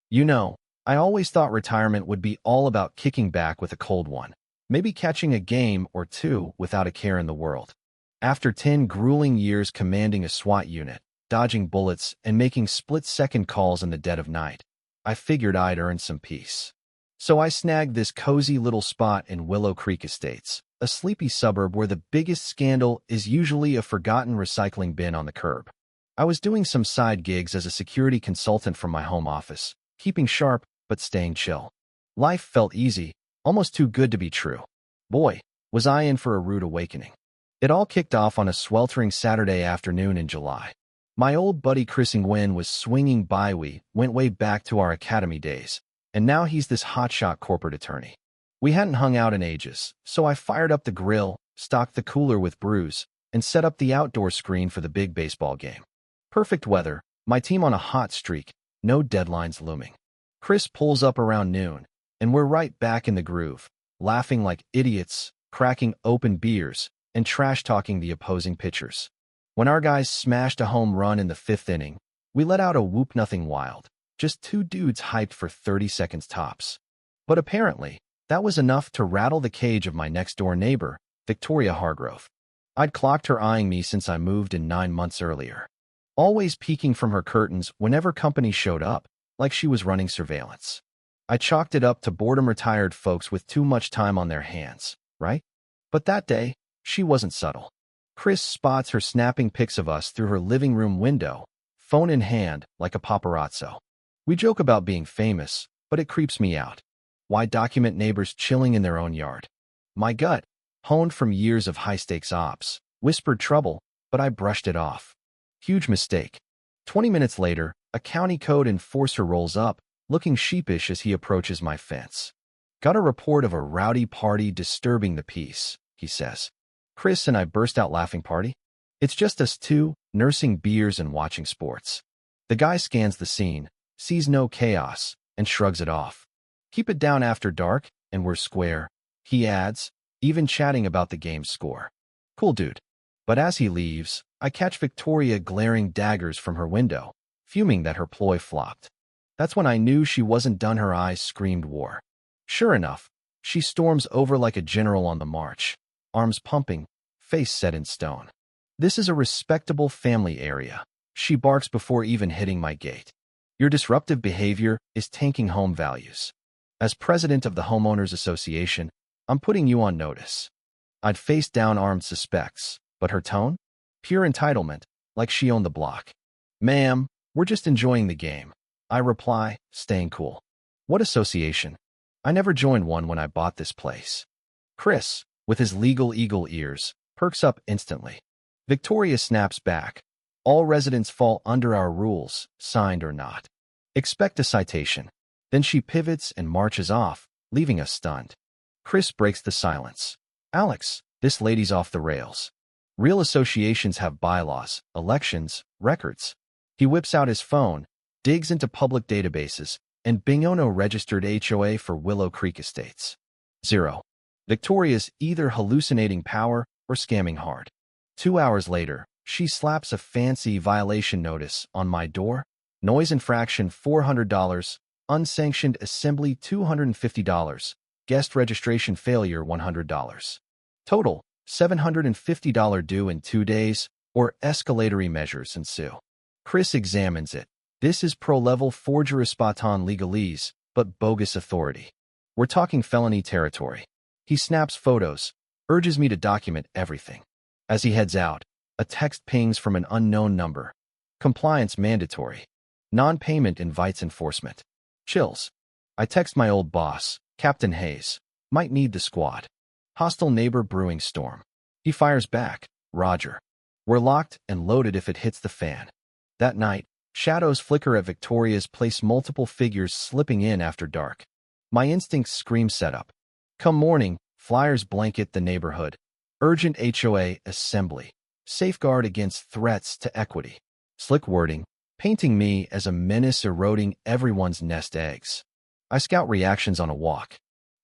You know, I always thought retirement would be all about kicking back with a cold one, maybe catching a game or two without a care in the world. After 10 grueling years commanding a SWAT unit, dodging bullets, and making split-second calls in the dead of night, I figured I'd earned some peace. So I snagged this cozy little spot in Willow Creek Estates, a sleepy suburb where the biggest scandal is usually a forgotten recycling bin on the curb. I was doing some side gigs as a security consultant from my home office, keeping sharp but staying chill. Life felt easy, almost too good to be true. Boy, was I in for a rude awakening. It all kicked off on a sweltering Saturday afternoon in July. My old buddy Chris Nguyen was swinging by. We went way back to our academy days, and now he's this hotshot corporate attorney. We hadn't hung out in ages, so I fired up the grill, stocked the cooler with brews, and set up the outdoor screen for the big baseball game. Perfect weather, my team on a hot streak, no deadlines looming. Chris pulls up around noon, and we're right back in the groove, laughing like idiots, cracking open beers, and trash-talking the opposing pitchers. When our guys smashed a home run in the fifth inning, we let out a whoop nothing wild, just two dudes hyped for 30 seconds tops. But apparently, that was enough to rattle the cage of my next-door neighbor, Victoria Hargrove. I'd clocked her eyeing me since I moved in 9 months earlier, always peeking from her curtains whenever company showed up, like she was running surveillance. I chalked it up to boredom-retired folks with too much time on their hands, right? But that day, she wasn't subtle. Chris spots her snapping pics of us through her living room window, phone in hand, like a paparazzo. We joke about being famous, but it creeps me out. Why document neighbors chilling in their own yard? My gut, honed from years of high-stakes ops, whispered trouble, but I brushed it off. Huge mistake. 20 minutes later, a county code enforcer rolls up, looking sheepish as he approaches my fence. Got a report of a rowdy party disturbing the peace, he says. Chris and I burst out laughing. Party? It's just us two, nursing beers and watching sports. The guy scans the scene, sees no chaos, and shrugs it off. Keep it down after dark, and we're square, he adds, even chatting about the game's score. Cool dude. But as he leaves, I catch Victoria glaring daggers from her window, fuming that her ploy flopped. That's when I knew she wasn't done. Her eyes screamed war. Sure enough, she storms over like a general on the march, arms pumping, face set in stone. This is a respectable family area, she barks before even hitting my gate. Your disruptive behavior is tanking home values. As president of the Homeowners Association, I'm putting you on notice. I'd face down armed suspects, but her tone? Pure entitlement, like she owned the block. Ma'am, we're just enjoying the game, I reply, staying cool. What association? I never joined one when I bought this place. Chris, with his legal eagle ears, perks up instantly. Victoria snaps back. All residents fall under our rules, signed or not. Expect a citation. Then she pivots and marches off, leaving us stunned. Chris breaks the silence. Alex, this lady's off the rails. Real associations have bylaws, elections, records. He whips out his phone, digs into public databases, and bingo, registered HOA for Willow Creek Estates. 0. Victoria's either hallucinating power or scamming hard. 2 hours later, she slaps a fancy violation notice on my door. Noise infraction $400, unsanctioned assembly $250, guest registration failure $100. Total, $750 due in 2 days, or escalatory measures ensue. Chris examines it. This is pro-level forgery-spontan legalese, but bogus authority. We're talking felony territory. He snaps photos, urges me to document everything. As he heads out, a text pings from an unknown number. Compliance mandatory. Non-payment invites enforcement. Chills. I text my old boss, Captain Hayes. Might need the squad. Hostile neighbor brewing storm. He fires back, Roger. We're locked and loaded if it hits the fan. That night, shadows flicker at Victoria's place, multiple figures slipping in after dark. My instincts scream setup. Come morning, flyers blanket the neighborhood. Urgent HOA assembly. Safeguard against threats to equity. Slick wording, painting me as a menace eroding everyone's nest eggs. I scout reactions on a walk.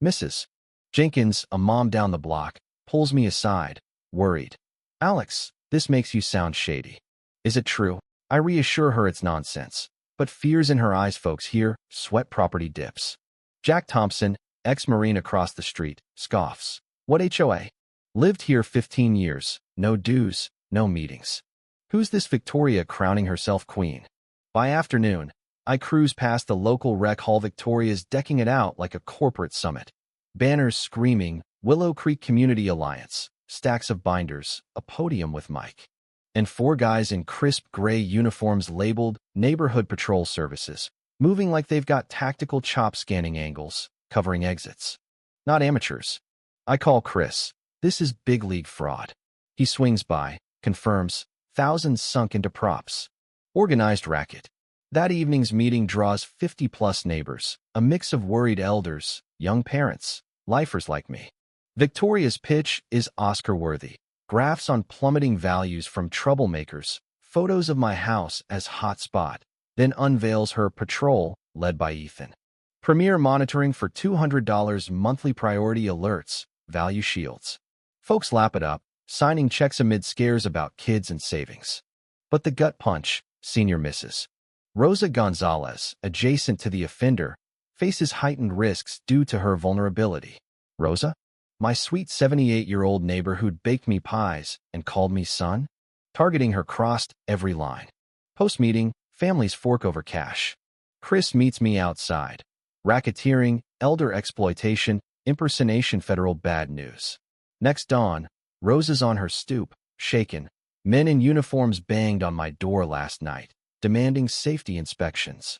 Mrs. Jenkins, a mom down the block, pulls me aside, worried. Alex, this makes you sound shady. Is it true? I reassure her it's nonsense, But fears in her eyes, folks here, sweat property dips. Jack Thompson, ex-Marine across the street, scoffs. What HOA? Lived here 15 years, no dues, no meetings. Who's this Victoria crowning herself queen? By afternoon, I cruise past the local rec hall. Victoria's decking it out like a corporate summit. Banners screaming, Willow Creek Community Alliance, stacks of binders, a podium with mic, and 4 guys in crisp gray uniforms labeled Neighborhood Patrol Services, moving like they've got tactical chop scanning angles, covering exits. Not amateurs. I call Chris. This is big league fraud. He swings by, confirms, thousands sunk into props. Organized racket. That evening's meeting draws 50-plus neighbors, a mix of worried elders, young parents, lifers like me. Victoria's pitch is Oscar-worthy. Graphs on plummeting values from troublemakers, photos of my house as hot spot, then unveils her patrol, led by Ethan. Premier monitoring for $200 monthly priority alerts, value shields. Folks lap it up, signing checks amid scares about kids and savings. But the gut punch, senior misses. Rosa Gonzalez, adjacent to the offender, faces heightened risks due to her vulnerability. Rosa? My sweet 78-year-old neighbor who'd baked me pies and called me son? Targeting her crossed every line. Post-meeting, families fork over cash. Chris meets me outside. Racketeering, elder exploitation, impersonation, federal bad news. Next dawn, Rosa's on her stoop, shaken. Men in uniforms banged on my door last night, demanding safety inspections.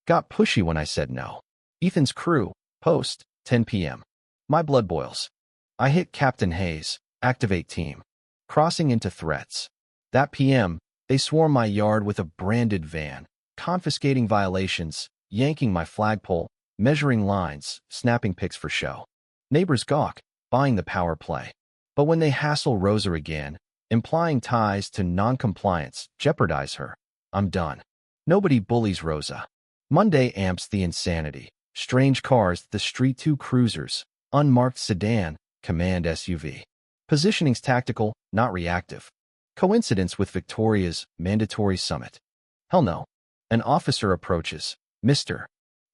Got pushy when I said no. Ethan's crew, post, 10 p.m. My blood boils. I hit Captain Hayes, activate team. Crossing into threats. That p.m., they swarm my yard with a branded van, confiscating violations, yanking my flagpole, measuring lines, snapping pics for show. Neighbors gawk, buying the power play. But when they hassle Rosa again, implying ties to non-compliance, jeopardize her, I'm done. Nobody bullies Rosa. Monday amps the insanity. Strange cars, the Street 2 cruisers, unmarked sedan, command SUV. Positioning's tactical, not reactive. Coincidence with Victoria's mandatory summit. Hell no. An officer approaches. Mr.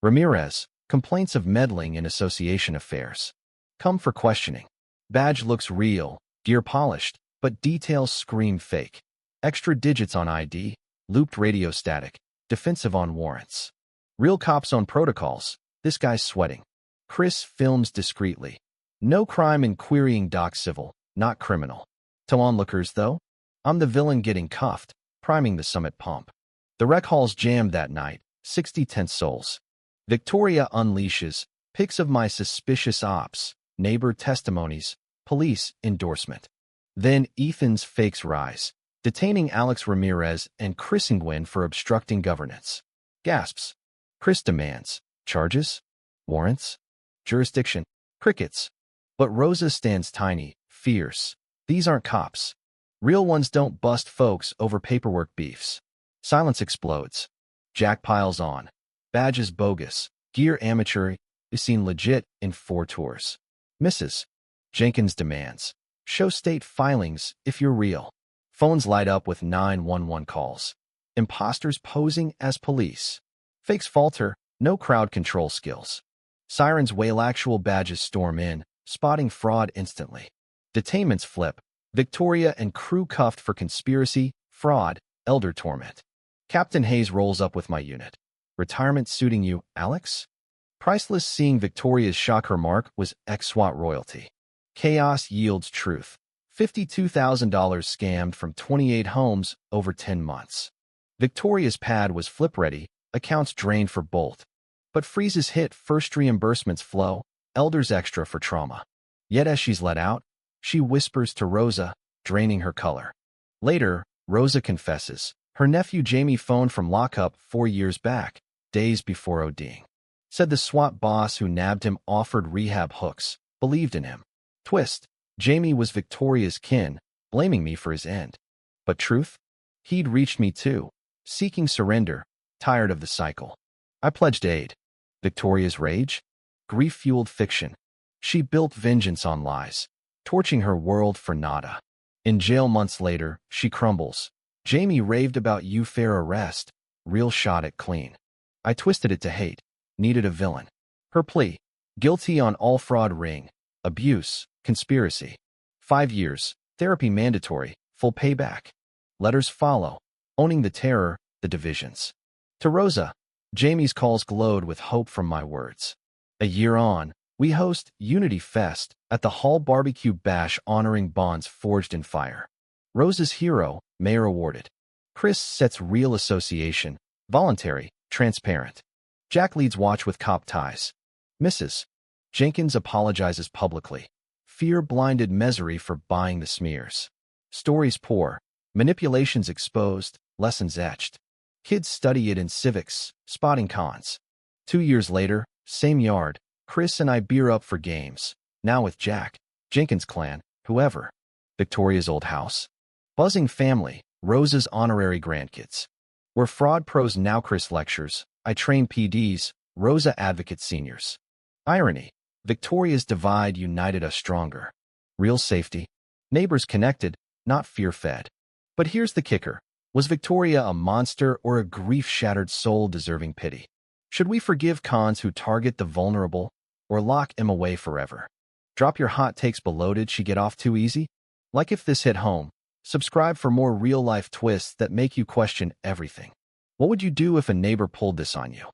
Ramirez, complaints of meddling in association affairs. Come for questioning. Badge looks real, gear polished, but details scream fake. Extra digits on ID, looped radio static, defensive on warrants. Real cops on protocols. This guy's sweating. Chris films discreetly. No crime in querying doc civil, not criminal. To onlookers, though, I'm the villain getting cuffed, priming the summit pump. The rec hall's jammed that night, 60 tense souls. Victoria unleashes, pics of my suspicious ops, neighbor testimonies, police endorsement. Then Ethan's fakes rise, detaining Alex Ramirez and Chris Nguyen for obstructing governance. Gasps. Chris demands. Charges? Warrants? Jurisdiction? Crickets. But Rosa stands tiny, fierce. These aren't cops. Real ones don't bust folks over paperwork beefs. Silence explodes. Jack piles on. Badges bogus. Gear amateur. Is seen legit in 4 tours. Mrs. Jenkins demands. Show state filings if you're real. Phones light up with 911 calls. Imposters posing as police. Fakes falter, no crowd control skills. Sirens wail, actual badges storm in, spotting fraud instantly. Detainments flip. Victoria and crew cuffed for conspiracy, fraud, elder torment. Captain Hayes rolls up with my unit. Retirement suiting you, Alex? Priceless. Seeing Victoria's shock remark was ex-SWAT royalty. Chaos yields truth. $52,000 scammed from 28 homes over 10 months. Victoria's pad was flip-ready, accounts drained for bolt. But freezes hit, first reimbursements flow, elders extra for trauma. Yet as she's let out, she whispers to Rosa, draining her color. Later, Rosa confesses. Her nephew Jamie phoned from lockup 4 years back, days before ODing. Said the SWAT boss who nabbed him offered rehab hooks, believed in him. Twist. Jamie was Victoria's kin, blaming me for his end. But truth? He'd reached me too, seeking surrender, tired of the cycle. I pledged aid. Victoria's rage? Grief-fueled fiction. She built vengeance on lies, torching her world for nada. In jail months later, she crumbles. Jamie raved about you, fair arrest, Real shot it clean. I twisted it to hate. Needed a villain. Her plea. Guilty on all fraud ring. Abuse. Conspiracy. 5 years. Therapy mandatory. Full payback. Letters follow. Owning the terror. The divisions. To Rosa. Jamie's calls glowed with hope from my words. A year on, we host Unity Fest at the Hall Barbecue Bash honoring bonds forged in fire. Rosa's hero, Mayor awarded. Chris sets real association, voluntary, transparent. Jack leads watch with cop ties. Mrs. Jenkins apologizes publicly. Fear-blinded misery for buying the smears. Stories pour. Manipulations exposed, lessons etched. Kids study it in civics, spotting cons. 2 years later, same yard, Chris and I beer up for games. Now with Jack, Jenkins clan, whoever. Victoria's old house. Buzzing family, Rosa's honorary grandkids. We're fraud pros now. Chris lectures. I train PDs, Rosa advocate seniors. Irony. Victoria's divide united us stronger. Real safety. Neighbors connected, not fear-fed. But here's the kicker. Was Victoria a monster or a grief-shattered soul deserving pity? Should we forgive cons who target the vulnerable or lock them away forever? Drop your hot takes below. Did she get off too easy? Like if this hit home. Subscribe for more real-life twists that make you question everything. What would you do if a neighbor pulled this on you?